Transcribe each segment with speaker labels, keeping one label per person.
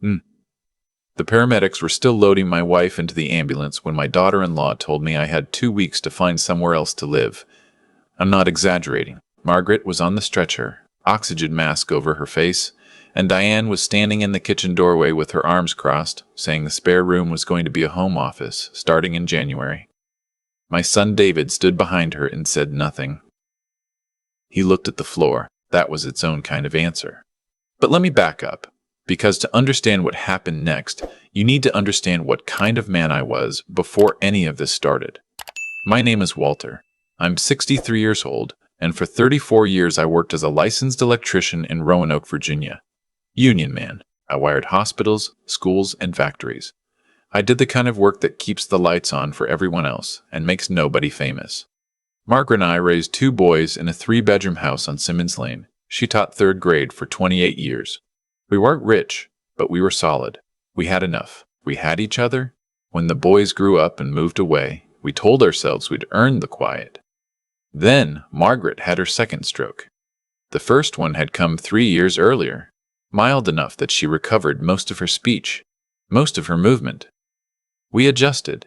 Speaker 1: Mm. The paramedics were still loading my wife into the ambulance when my daughter-in-law told me I had 2 weeks to find somewhere else to live. I'm not exaggerating. Margaret was on the stretcher, oxygen mask over her face, and Diane was standing in the kitchen doorway with her arms crossed, saying the spare room was going to be a home office starting in January. My son David stood behind her and said nothing. He looked at the floor. That was its own kind of answer. But let me back up, because to understand what happened next, you need to understand what kind of man I was before any of this started. My name is Walter. I'm 63 years old, and for 34 years I worked as a licensed electrician in Roanoke, Virginia. Union man. I wired hospitals, schools, and factories. I did the kind of work that keeps the lights on for everyone else and makes nobody famous. Margaret and I raised 2 boys in a 3-bedroom house on Simmons Lane. She taught 3rd grade for 28 years. We weren't rich, but we were solid. We had enough. We had each other. When the boys grew up and moved away, we told ourselves we'd earned the quiet. Then Margaret had her second stroke. The first one had come 3 years earlier, mild enough that she recovered most of her speech, most of her movement. We adjusted.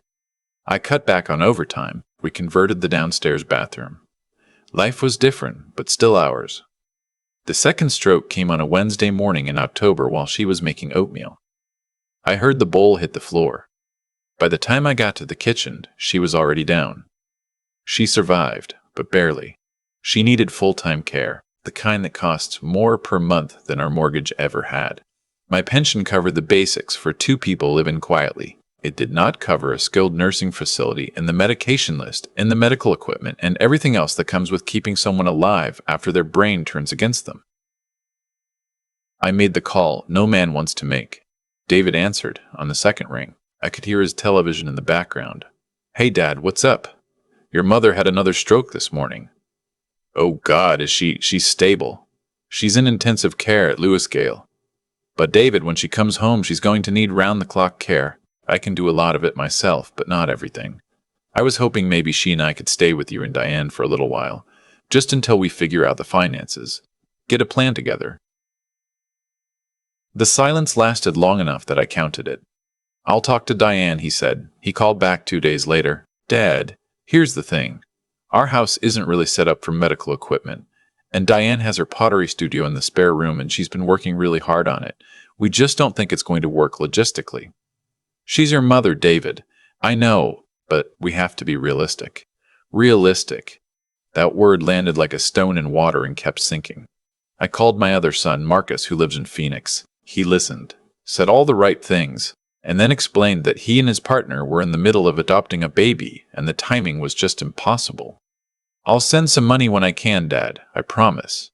Speaker 1: I cut back on overtime. We converted the downstairs bathroom. Life was different, but still ours. The second stroke came on a Wednesday morning in October while she was making oatmeal. I heard the bowl hit the floor. By the time I got to the kitchen, she was already down. She survived, but barely. She needed full-time care, the kind that costs more per month than our mortgage ever had. My pension covered the basics for 2 people living quietly. It did not cover a skilled nursing facility and the medication list and the medical equipment and everything else that comes with keeping someone alive after their brain turns against them. I made the call no man wants to make. David answered on the second ring. I could hear his television in the background. "Hey, Dad, what's up? Your mother had another stroke this morning." "Oh, God, she's stable. She's in intensive care at Lewisgale. But David, when she comes home, she's going to need round-the-clock care. I can do a lot of it myself, but not everything. I was hoping maybe she and I could stay with you and Diane for a little while, just until we figure out the finances. Get a plan together." The silence lasted long enough that I counted it. "I'll talk to Diane," he said. He called back 2 days later. "Dad, here's the thing. Our house isn't really set up for medical equipment, and Diane has her pottery studio in the spare room and she's been working really hard on it. We just don't think it's going to work logistically. She's your mother, David. I know, but we have to be realistic." Realistic. That word landed like a stone in water and kept sinking. I called my other son, Marcus, who lives in Phoenix. He listened, said all the right things, and then explained that he and his partner were in the middle of adopting a baby and the timing was just impossible. "I'll send some money when I can, Dad, I promise."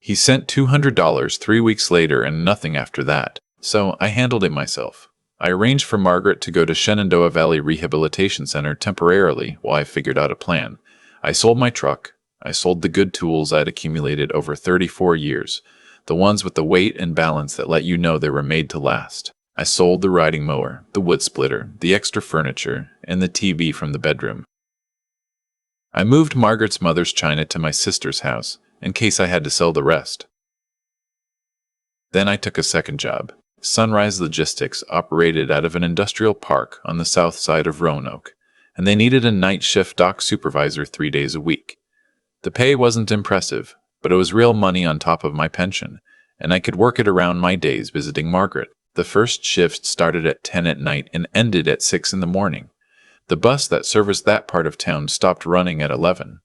Speaker 1: He sent $200 3 weeks later and nothing after that, so I handled it myself. I arranged for Margaret to go to Shenandoah Valley Rehabilitation Center temporarily while I figured out a plan. I sold my truck. I sold the good tools I'd accumulated over 34 years, the ones with the weight and balance that let you know they were made to last. I sold the riding mower, the wood splitter, the extra furniture, and the TV from the bedroom. I moved Margaret's mother's china to my sister's house, in case I had to sell the rest. Then I took a second job. Sunrise Logistics operated out of an industrial park on the south side of Roanoke, and they needed a night shift dock supervisor 3 days a week. The pay wasn't impressive, but it was real money on top of my pension, and I could work it around my days visiting Margaret. The first shift started at 10 at night and ended at 6 in the morning. The bus that serviced that part of town stopped running at 11.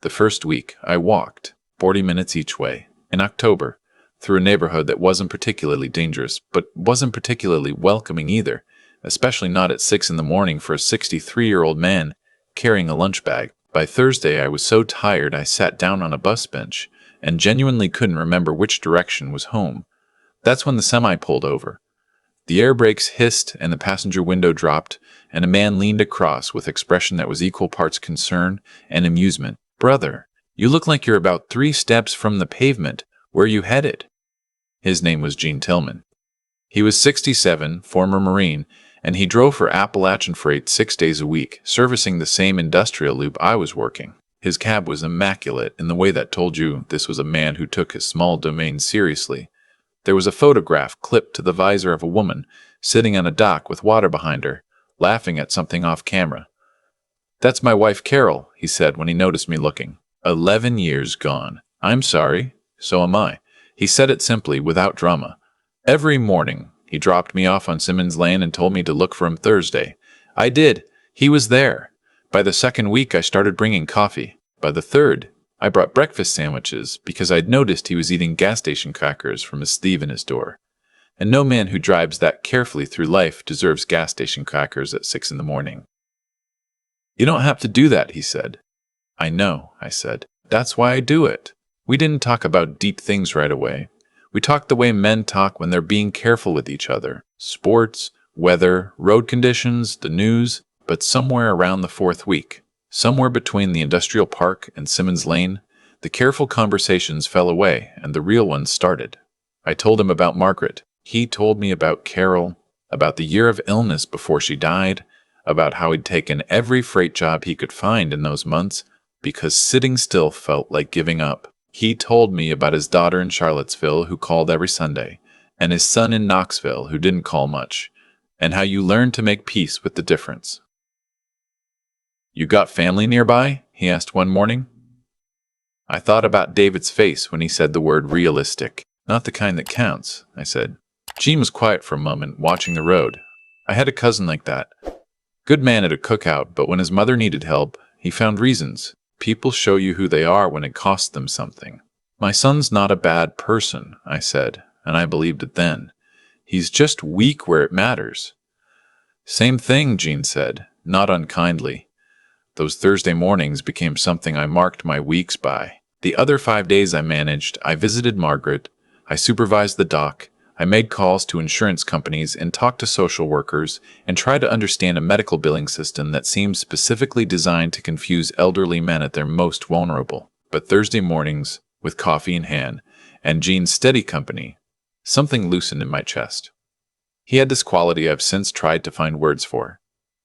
Speaker 1: The first week, I walked, 40 minutes each way, in October, through a neighborhood that wasn't particularly dangerous, but wasn't particularly welcoming either, especially not at 6 in the morning for a 63-year-old man carrying a lunch bag. By Thursday, I was so tired I sat down on a bus bench and genuinely couldn't remember which direction was home. That's when the semi pulled over. The air brakes hissed and the passenger window dropped, and a man leaned across with expression that was equal parts concern and amusement. "Brother, you look like you're about 3 steps from the pavement. Where you headed?" His name was Gene Tillman. He was 67, former Marine, and he drove for Appalachian Freight 6 days a week, servicing the same industrial loop I was working. His cab was immaculate in the way that told you this was a man who took his small domain seriously. There was a photograph clipped to the visor of a woman sitting on a dock with water behind her, laughing at something off camera. "That's my wife Carol," he said when he noticed me looking. 11 years gone. "I'm sorry. So am I." He said it simply, without drama. Every morning, he dropped me off on Simmons Lane and told me to look for him Thursday. I did. He was there. By the second week, I started bringing coffee. By the third, I brought breakfast sandwiches because I'd noticed he was eating gas station crackers from a sleeve in his door. And no man who drives that carefully through life deserves gas station crackers at 6 in the morning. "You don't have to do that," he said. "I know," I said. "That's why I do it." We didn't talk about deep things right away. We talked the way men talk when they're being careful with each other. Sports, weather, road conditions, the news. But somewhere around the fourth week, somewhere between the industrial park and Simmons Lane, the careful conversations fell away and the real ones started. I told him about Margaret. He told me about Carol, about the year of illness before she died, about how he'd taken every freight job he could find in those months because sitting still felt like giving up. He told me about his daughter in Charlottesville who called every Sunday, and his son in Knoxville who didn't call much, and how you learn to make peace with the difference. "You got family nearby?" he asked one morning. I thought about David's face when he said the word realistic. "Not the kind that counts," I said. Gene was quiet for a moment, watching the road. "I had a cousin like that. Good man at a cookout, but when his mother needed help, he found reasons. People show you who they are when it costs them something." "My son's not a bad person," I said, and I believed it then. "He's just weak where it matters." "Same thing," Gene said, not unkindly. Those Thursday mornings became something I marked my weeks by. The other 5 days I managed, I visited Margaret, I supervised the dock, I made calls to insurance companies and talked to social workers and tried to understand a medical billing system that seemed specifically designed to confuse elderly men at their most vulnerable. But Thursday mornings, with coffee in hand, and Gene's steady company, something loosened in my chest. He had this quality I've since tried to find words for.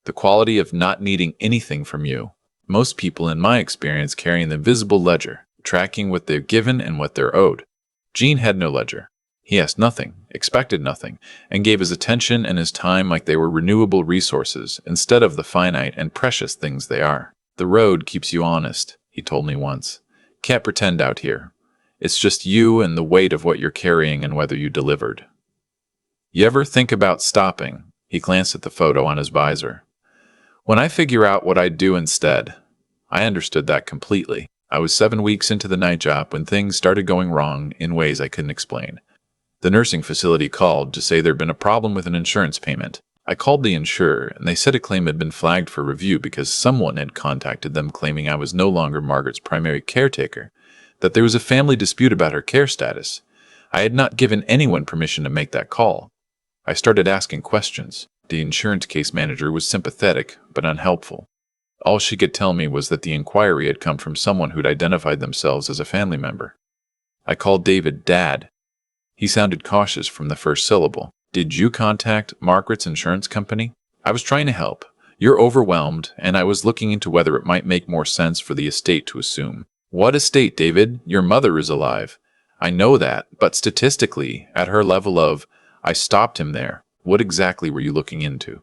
Speaker 1: The quality of not needing anything from you. Most people, in my experience, carry an invisible ledger, tracking what they're given and what they're owed. Gene had no ledger. He asked nothing, expected nothing, and gave his attention and his time like they were renewable resources instead of the finite and precious things they are. "The road keeps you honest," he told me once. "Can't pretend out here. It's just you and the weight of what you're carrying and whether you delivered." "You ever think about stopping?" He glanced at the photo on his visor. "When I figure out what I'd do instead." I understood that completely. I was 7 weeks into the night job when things started going wrong in ways I couldn't explain. The nursing facility called to say there'd been a problem with an insurance payment. I called the insurer, and they said a claim had been flagged for review because someone had contacted them claiming I was no longer Margaret's primary caretaker, that there was a family dispute about her care status. I had not given anyone permission to make that call. I started asking questions. The insurance case manager was sympathetic, but unhelpful. All she could tell me was that the inquiry had come from someone who'd identified themselves as a family member. I called David Dad. He sounded cautious from the first syllable. "Did you contact Margaret's insurance company?" "I was trying to help. You're overwhelmed, and I was looking into whether it might make more sense for the estate to assume." "What estate, David? Your mother is alive." "I know that, but statistically, at her level of..." I stopped him there. "What exactly were you looking into?"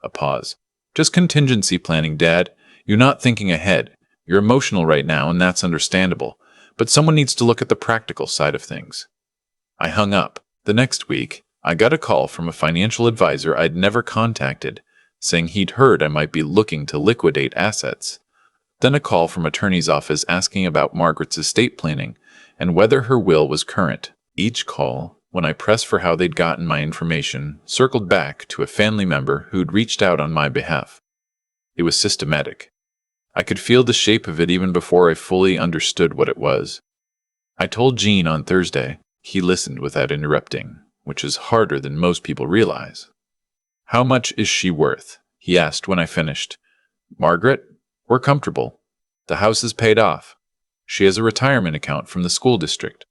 Speaker 1: A pause. "Just contingency planning, Dad. You're not thinking ahead. You're emotional right now, and that's understandable. But someone needs to look at the practical side of things." I hung up. The next week, I got a call from a financial advisor I'd never contacted, saying he'd heard I might be looking to liquidate assets. Then a call from attorney's office asking about Margaret's estate planning and whether her will was current. Each call, when I pressed for how they'd gotten my information, circled back to a family member who'd reached out on my behalf. It was systematic. I could feel the shape of it even before I fully understood what it was. I told Gene on Thursday. He listened without interrupting, which is harder than most people realize. "How much is she worth?" he asked when I finished. "Margaret, we're comfortable. The house is paid off. She has a retirement account from the school district.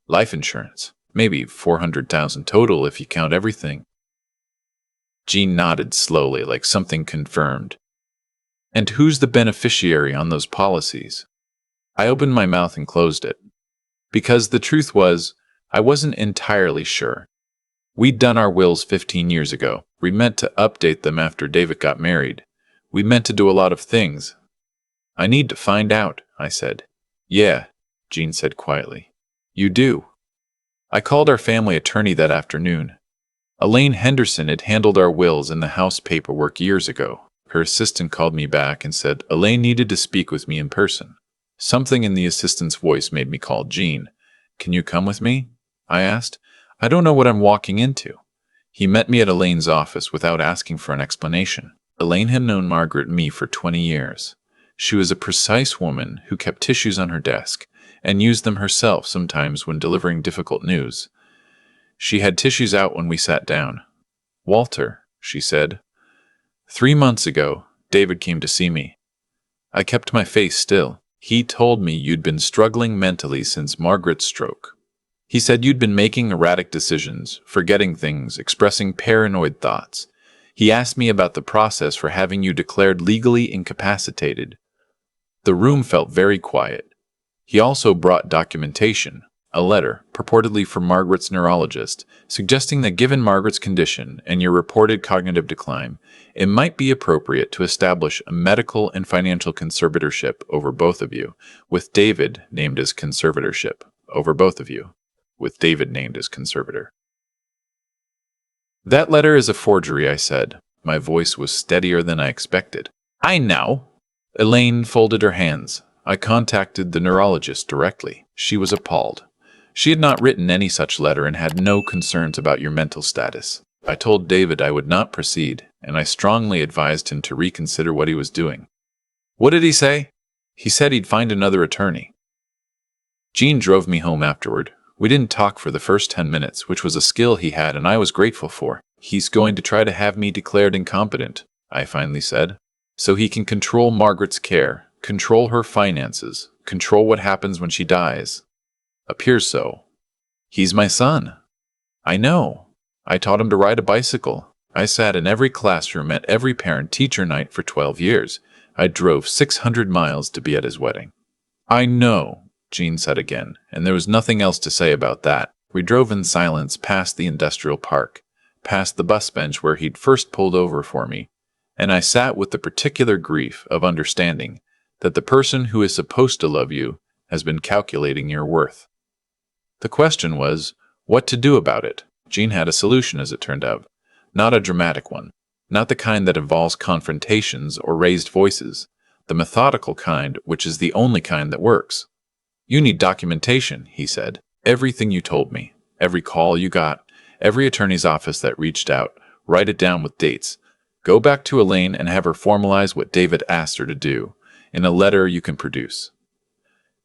Speaker 1: Life insurance. Maybe 400,000 total if you count everything." Gene nodded slowly, like something confirmed. "And who's the beneficiary on those policies?" I opened my mouth and closed it. Because the truth was, I wasn't entirely sure. We'd done our wills 15 years ago. We meant to update them after David got married. We meant to do a lot of things. I need to find out, I said. Yeah, Jean said quietly. You do. I called our family attorney that afternoon. Elaine Henderson had handled our wills and the house paperwork years ago. Her assistant called me back and said Elaine needed to speak with me in person. Something in the assistant's voice made me call Jean. Can you come with me? I asked. I don't know what I'm walking into. He met me at Elaine's office without asking for an explanation. Elaine had known Margaret and me for 20 years. She was a precise woman who kept tissues on her desk and used them herself sometimes when delivering difficult news. She had tissues out when we sat down. Walter, she said. 3 months ago, David came to see me. I kept my face still. He told me you'd been struggling mentally since Margaret's stroke. He said you'd been making erratic decisions, forgetting things, expressing paranoid thoughts. He asked me about the process for having you declared legally incapacitated. The room felt very quiet. He also brought documentation, a letter, purportedly from Margaret's neurologist, suggesting that given Margaret's condition and your reported cognitive decline, it might be appropriate to establish a medical and financial conservatorship over both of you, with David named as conservatorship over both of you, with David named as conservator. That letter is a forgery, I said. My voice was steadier than I expected. I know. Elaine folded her hands. I contacted the neurologist directly. She was appalled. She had not written any such letter and had no concerns about your mental status. I told David I would not proceed, and I strongly advised him to reconsider what he was doing. What did he say? He said he'd find another attorney. Jean drove me home afterward. We didn't talk for the first 10 minutes, which was a skill he had and I was grateful for. He's going to try to have me declared incompetent, I finally said, so he can control Margaret's care, control her finances, control what happens when she dies. Appears so. He's my son. I know. I taught him to ride a bicycle. I sat in every classroom at every parent-teacher night for 12 years. I drove 600 miles to be at his wedding. I know, Jean said again, and there was nothing else to say about that. We drove in silence past the industrial park, past the bus bench where he'd first pulled over for me, and I sat with the particular grief of understanding that the person who is supposed to love you has been calculating your worth. The question was, what to do about it? Jean had a solution, as it turned out. Not a dramatic one. Not the kind that involves confrontations or raised voices. The methodical kind, which is the only kind that works. You need documentation, he said. Everything you told me. Every call you got. Every attorney's office that reached out. Write it down with dates. Go back to Elaine and have her formalize what David asked her to do, in a letter you can produce.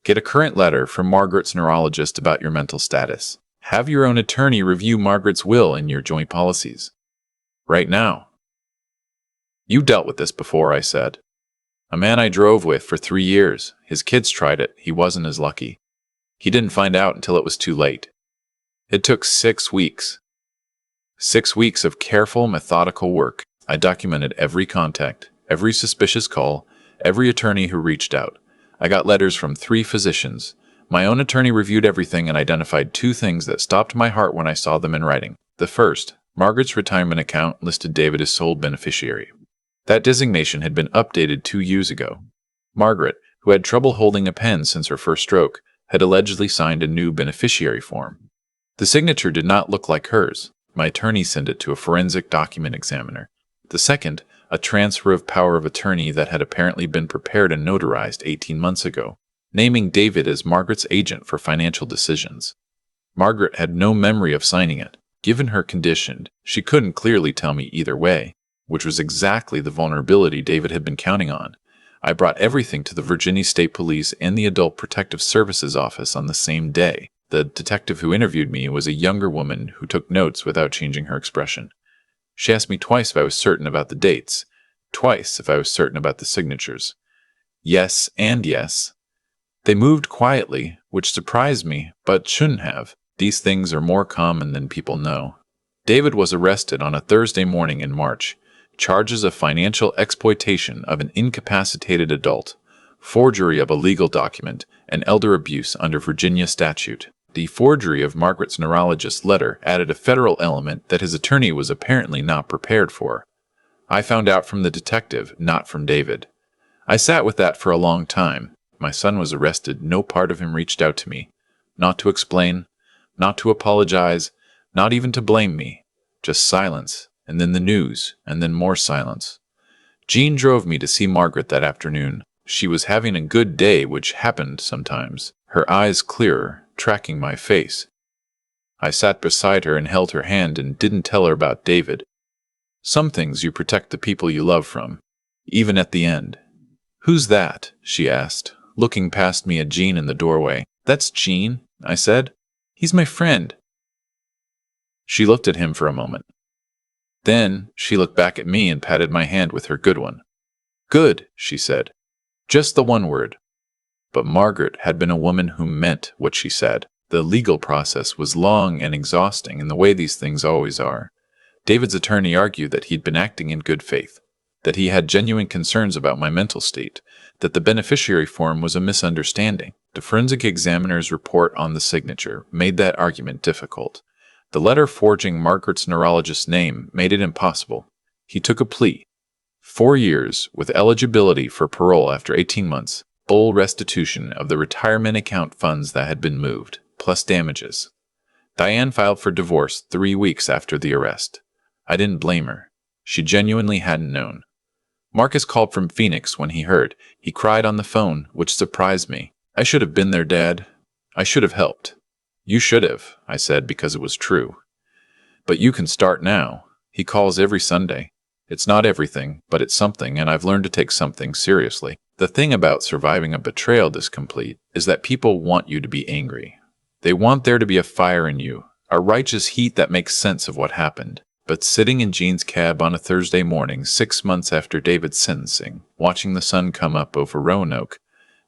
Speaker 1: Get a current letter from Margaret's neurologist about your mental status. Have your own attorney review Margaret's will and your joint policies. Right now. You dealt with this before, I said. A man I drove with for 3 years. His kids tried it. He wasn't as lucky. He didn't find out until it was too late. It took 6 weeks. 6 weeks of careful, methodical work. I documented every contact, every suspicious call, every attorney who reached out. I got letters from 3 physicians. My own attorney reviewed everything and identified 2 things that stopped my heart when I saw them in writing. The first, Margaret's retirement account listed David as sole beneficiary. That designation had been updated 2 years ago. Margaret, who had trouble holding a pen since her first stroke, had allegedly signed a new beneficiary form. The signature did not look like hers. My attorney sent it to a forensic document examiner. The second, a transfer of power of attorney that had apparently been prepared and notarized 18 months ago, naming David as Margaret's agent for financial decisions. Margaret had no memory of signing it. Given her condition, she couldn't clearly tell me either way, which was exactly the vulnerability David had been counting on. I brought everything to the Virginia State Police and the Adult Protective Services office on the same day. The detective who interviewed me was a younger woman who took notes without changing her expression. She asked me twice if I was certain about the dates, twice if I was certain about the signatures. Yes and yes. They moved quietly, which surprised me, but shouldn't have. These things are more common than people know. David was arrested on a Thursday morning in March. Charges of financial exploitation of an incapacitated adult, forgery of a legal document, and elder abuse under Virginia statute. The forgery of Margaret's neurologist's letter added a federal element that his attorney was apparently not prepared for. I found out from the detective, not from David. I sat with that for a long time. My son was arrested. No part of him reached out to me. Not to explain, not to apologize, not even to blame me. Just silence, and then the news, and then more silence. Jean drove me to see Margaret that afternoon. She was having a good day, which happened sometimes, her eyes clearer, tracking my face. I sat beside her and held her hand and didn't tell her about David. Some things you protect the people you love from, even at the end. "Who's that?" she asked, looking past me at Jean in the doorway. "That's Jean," I said. "He's my friend." She looked at him for a moment. Then she looked back at me and patted my hand with her good one. "Good," she said. Just the one word. But Margaret had been a woman who meant what she said. The legal process was long and exhausting in the way these things always are. David's attorney argued that he'd been acting in good faith, that he had genuine concerns about my mental state, that the beneficiary form was a misunderstanding. The forensic examiner's report on the signature made that argument difficult. The letter forging Margaret's neurologist's name made it impossible. He took a plea. 4 years, with eligibility for parole after 18 months, full restitution of the retirement account funds that had been moved, plus damages. Diane filed for divorce 3 weeks after the arrest. I didn't blame her. She genuinely hadn't known. Marcus called from Phoenix when he heard. He cried on the phone, which surprised me. "I should have been there, Dad. I should have helped." "You should have," I said, because it was true. "But you can start now." He calls every Sunday. It's not everything, but it's something, and I've learned to take something seriously. The thing about surviving a betrayal this complete is that people want you to be angry. They want there to be a fire in you, a righteous heat that makes sense of what happened. But sitting in Jean's cab on a Thursday morning, 6 months after David's sentencing, watching the sun come up over Roanoke,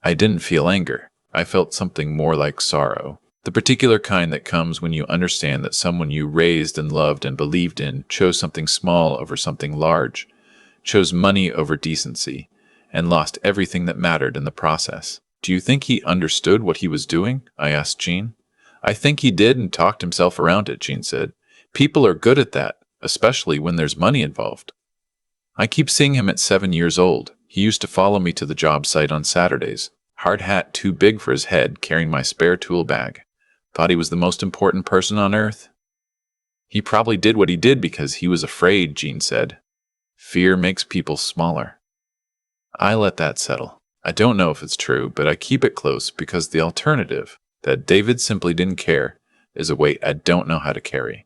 Speaker 1: I didn't feel anger. I felt something more like sorrow. The particular kind that comes when you understand that someone you raised and loved and believed in chose something small over something large, chose money over decency, and lost everything that mattered in the process. "Do you think he understood what he was doing?" I asked Jean. "I think he did and talked himself around it," Jean said. "People are good at that, especially when there's money involved. I keep seeing him at 7 years old. He used to follow me to the job site on Saturdays. Hard hat too big for his head, carrying my spare tool bag. Thought he was the most important person on earth." "He probably did what he did because he was afraid," Jean said. "Fear makes people smaller." I let that settle. I don't know if it's true, but I keep it close because the alternative, that David simply didn't care, is a weight I don't know how to carry.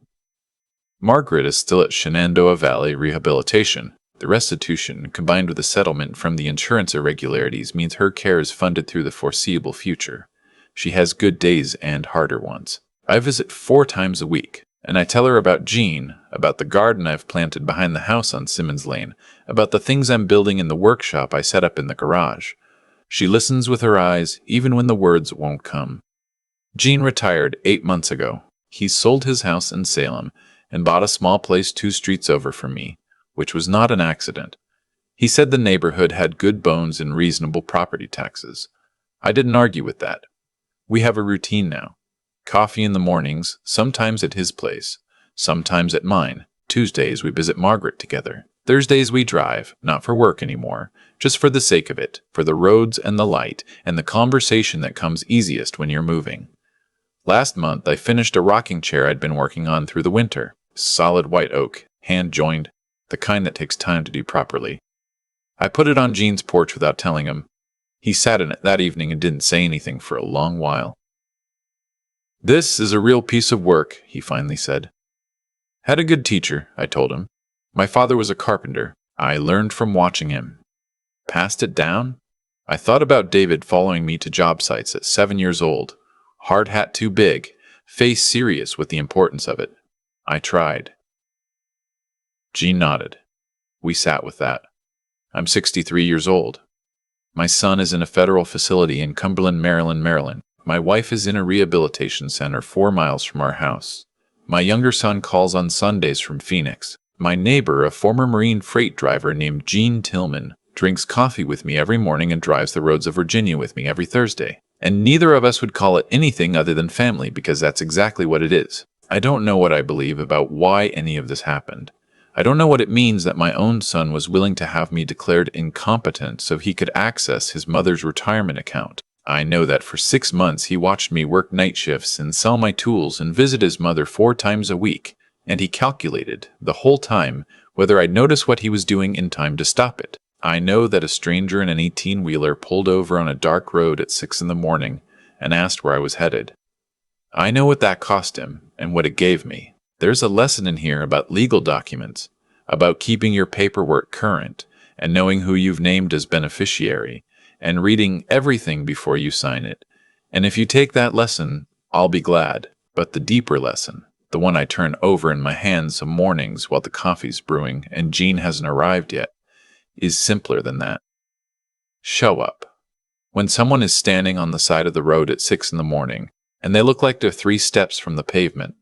Speaker 1: Margaret is still at Shenandoah Valley Rehabilitation. The restitution, combined with the settlement from the insurance irregularities, means her care is funded through the foreseeable future. She has good days and harder ones. I visit 4 times a week, and I tell her about Jean, about the garden I've planted behind the house on Simmons Lane, about the things I'm building in the workshop I set up in the garage. She listens with her eyes, even when the words won't come. Jean retired 8 months ago. He sold his house in Salem and bought a small place 2 streets over from me, which was not an accident. He said the neighborhood had good bones and reasonable property taxes. I didn't argue with that. We have a routine now. Coffee in the mornings, sometimes at his place, sometimes at mine. Tuesdays we visit Margaret together. Thursdays we drive, not for work anymore, just for the sake of it, for the roads and the light, and the conversation that comes easiest when you're moving. Last month I finished a rocking chair I'd been working on through the winter. Solid white oak, hand-joined, the kind that takes time to do properly. I put it on Jean's porch without telling him. He sat in it that evening and didn't say anything for a long while. "This is a real piece of work," he finally said. "Had a good teacher," I told him. "My father was a carpenter. I learned from watching him." Passed it down? I thought about David following me to job sites at 7 years old. Hard hat too big, face serious with the importance of it. I tried. Jean nodded. We sat with that. I'm 63 years old. My son is in a federal facility in Cumberland, Maryland. My wife is in a rehabilitation center 4 miles from our house. My younger son calls on Sundays from Phoenix. My neighbor, a former Marine freight driver named Gene Tillman, drinks coffee with me every morning and drives the roads of Virginia with me every Thursday. And neither of us would call it anything other than family, because that's exactly what it is. I don't know what I believe about why any of this happened. I don't know what it means that my own son was willing to have me declared incompetent so he could access his mother's retirement account. I know that for 6 months he watched me work night shifts and sell my tools and visit his mother 4 times a week, and he calculated, the whole time, whether I'd notice what he was doing in time to stop it. I know that a stranger in an 18-wheeler pulled over on a dark road at 6 in the morning and asked where I was headed. I know what that cost him and what it gave me. There's a lesson in here about legal documents, about keeping your paperwork current and knowing who you've named as beneficiary and reading everything before you sign it. And if you take that lesson, I'll be glad. But the deeper lesson, the one I turn over in my hands some mornings while the coffee's brewing and Jean hasn't arrived yet, is simpler than that. Show up. When someone is standing on the side of the road at 6 in the morning and they look like they're 3 steps from the pavement,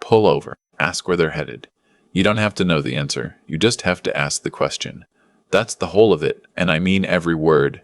Speaker 1: pull over, ask where they're headed. You don't have to know the answer, you just have to ask the question. That's the whole of it, and I mean every word.